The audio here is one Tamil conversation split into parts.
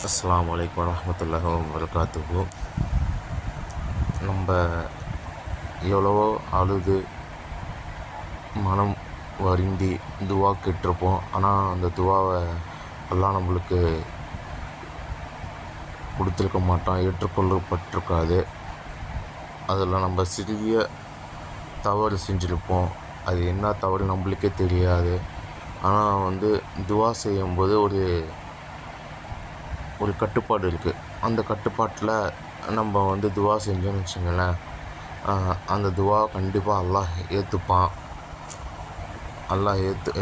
அஸ்ஸலாமு அலைக்கும் வரஹ்மத்துல்லாஹி வபரகாத்துஹு. நம்ம எவ்வளவோ அழுது மனம் வருந்தி துவா கேட்டிருப்போம். ஆனால் அந்த துவாவை அல்லாஹ் நம்மளுக்கு கொடுத்துருக்க மாட்டான், ஏற்றுக்கொள்ளப்பட்டிருக்காது. அதில் நம்ம சிறிய தவறு செஞ்சுருப்போம். அது என்ன தவறு நம்மளுக்கே தெரியாது. ஆனால் துவா செய்யும்போது ஒரு கட்டுப்பாடு இருக்குது. அந்த கட்டுப்பாட்டில் நம்ம துவா செஞ்சோன்னு வச்சுங்களேன், அந்த துவா கண்டிப்பாக அல்லாஹ் ஏற்றுப்பான்.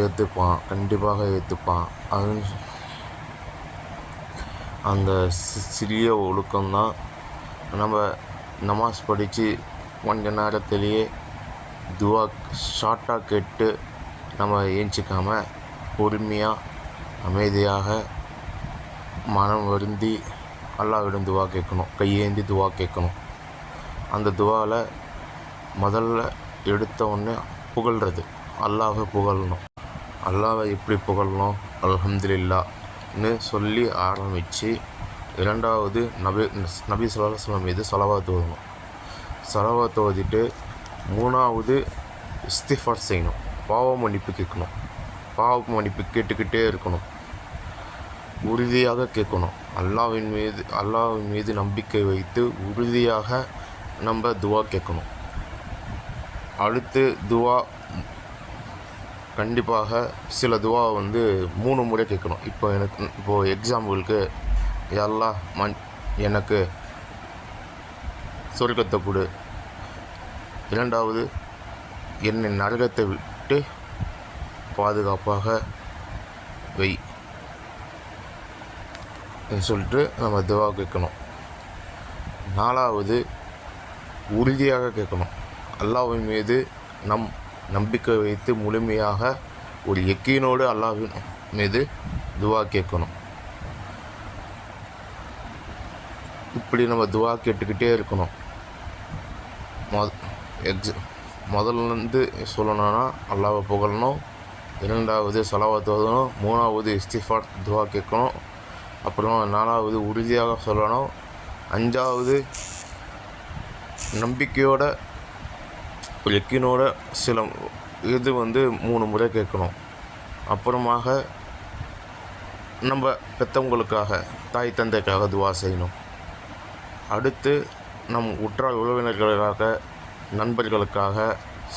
ஏற்றுப்பான், கண்டிப்பாக ஏற்றுப்பான். அது அந்த சிறிய ஒழுக்கம்தான். நம்ம நமாஸ் படித்து கொஞ்ச நேரத்திலேயே துவா ஷார்ட்டாக கேட்டு நம்ம ஏஞ்சிக்காமல் பொறுமையாக அமைதியாக மனம் வருந்தி அல்லாஹ்விடம் துவா கேட்கணும், கையேந்தி துவா கேட்கணும். அந்த துவாவில் முதல்ல எடுத்த உடனே புகழ்கிறது, அல்லாஹை புகழணும். அல்லாஹை எப்படி புகழணும்? அல்ஹம்துலில்லாஹ்னு சொல்லி ஆரம்பித்து, இரண்டாவது நபி ஸல்லல்லாஹு அலைஹி வஸல்லம் மீது ஸலவாத் ஓதணும். ஸலவாத் ஓதிட்டு மூணாவது இஸ்திஃபார் செய்யணும், பாவ மன்னிப்பு கேட்கணும். பாவ மன்னிப்பு கேட்டுக்கிட்டே இருக்கணும், உறுதியாக கேட்கணும். அல்லாஹ்வின் மீது நம்பிக்கை வைத்து உறுதியாக நம்ம துவா கேட்கணும். அடுத்து துவா கண்டிப்பாக சில துவா 3 முறை கேட்கணும். இப்போது எக்ஸாம்பிளுக்கு, யா அல்லாஹ் எனக்கு சொர்க்கத்தை கொடு, இரண்டாவது என்னை நரகத்தை விட்டு பாதுகாப்பாக வை சொல்லிட்டு நம்ம துவா கேட்கணும். நாலாவது உறுதியாக கேட்கணும். அல்லாஹ்வின் மீது நம்பிக்கை வைத்து முழுமையாக ஒரு யக்கீனோடு அல்லாஹ்வின் மீது துவா கேட்கணும். இப்படி நம்ம துவா கேட்டுக்கிட்டே இருக்கணும். முதல்ல சொல்லணும்னா அல்லாஹ்வை புகழணும், இரண்டாவது ஸலவாத் ஓதணும், மூணாவது இஸ்திஃபார் துவா கேட்கணும், அப்புறம் நாலாவது உறுதியாக சொல்லணும், அஞ்சாவது நம்பிக்கையோட ஒரு யக்கீனோட சில இது 3 முறை கேட்கணும். அப்புறமாக நம்ம பெற்றவங்களுக்காக, தாய் தந்தைக்காக துவா செய்யணும். அடுத்து நம் உற்றார் உறவினர்களுக்காக, நண்பர்களுக்காக,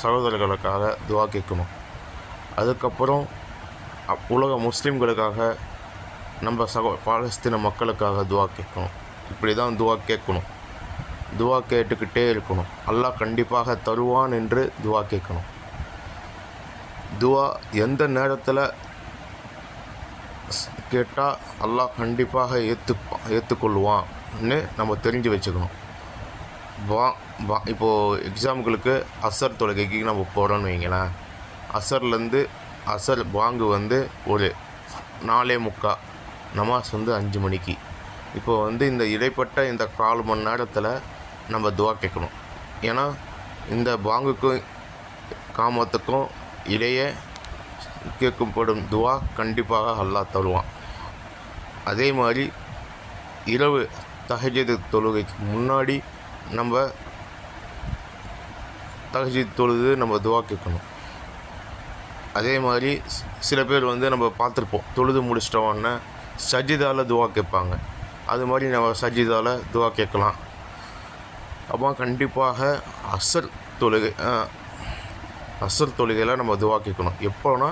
சகோதரர்களுக்காக துவா கேட்கணும். அதுக்கப்புறம் உலக முஸ்லீம்களுக்காக, நம்ம பாலஸ்தீன மக்களுக்காக துவா கேட்கணும். இப்படி தான் துவா கேட்கணும். துவா கேட்டுக்கிட்டே இருக்கணும். அல்லாஹ் கண்டிப்பாக தருவான் என்று துவா கேட்கணும். துவா எந்த நேரத்தில் கேட்டால் அல்லாஹ் கண்டிப்பாக ஏற்றுக்கொள்வான்னு நம்ம தெரிஞ்சு வச்சுக்கணும். இப்போது எக்ஸாம்பிளுக்கு அசர் தொழுகைக்கு நம்ம போகிறோன்னு வைங்களேன். அசர் பாங்கு ஒரு 4:45, நமாஸ் 5 மணிக்கு. இப்போது இந்த இடைப்பட்ட இந்த 4 மணி நேரத்தில் நம்ம துவா கேட்கணும். ஏன்னா இந்த பாங்குக்கும் காமத்துக்கும் இடையே கேட்கப்படும் துவா கண்டிப்பாக அல்லாஹ் தருவான். அதே மாதிரி இரவு தஹஜ்ஜுத் தொழுகைக்கு முன்னாடி நம்ம தஹஜ்ஜுத் தொழுது நம்ம துவா கேட்கணும். அதே மாதிரி சில பேர் நம்ம பார்த்துருப்போம், தொழுது முடிச்சிட்டோன்னே சஜிதாவில் துவா கேட்பாங்க. அது மாதிரி நம்ம சஜிதாவில் துவா கேட்கலாம். அப்போ கண்டிப்பாக அசர் தொழுகையில் நம்ம துவா கேட்கணும். எப்போனா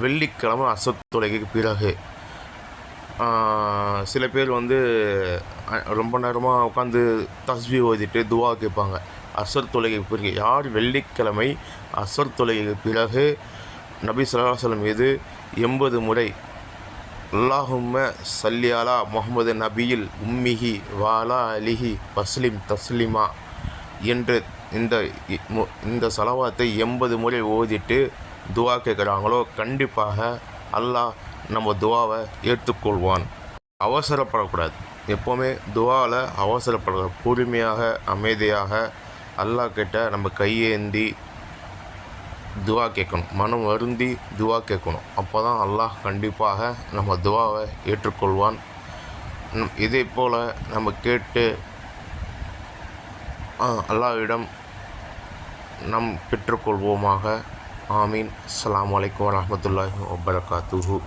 வெள்ளிக்கிழமை அசர் தொழுகைக்கு பிறகு. சில பேர் ரொம்ப நேரமாக உட்காந்து தஸ்பீ ஓதிட்டு துவா கேட்பாங்க அசர் தொழுகைக்கு பிறகு. யார் வெள்ளிக்கிழமை அசர் தொழுகைக்கு பிறகு நபி ஸல்லல்லாஹு அலைஹி வஸல்லம் மீது 80 முறை அல்லாஹும்ம ஸல்லி அலா முஹம்மது நபியில் உம்மிஹி வாலா அலிஹி வஸ்லிம் தஸ்லிமா என்று இந்த ஸலவாத்தை 80 முறை ஓதிட்டு துவா கேட்குறாங்களோ கண்டிப்பாக அல்லாஹ் நம்ம துவாவை ஏற்றுக்கொள்வான். அவசரப்படக்கூடாது. எப்போவுமே துவாவில் அவசரப்படக்கூடாது. பொறுமையாக அமைதியாக அல்லாஹ் கிட்ட நம்ம கையேந்தி துவா கேட்கணும், மனம் வருந்தி துவா கேட்கணும். அப்போ தான் அல்லாஹ் கண்டிப்பாக நம்ம துவாவை ஏற்றுக்கொள்வான். இதே போல் நம்ம கேட்டு அல்லாஹ்விடம் நாம் பெற்றுக்கொள்வோமாக. ஆமீன். அஸ்ஸலாமு அலைக்கும் வரஹ்மத்துல்லாஹி வபரகாத்துஹு.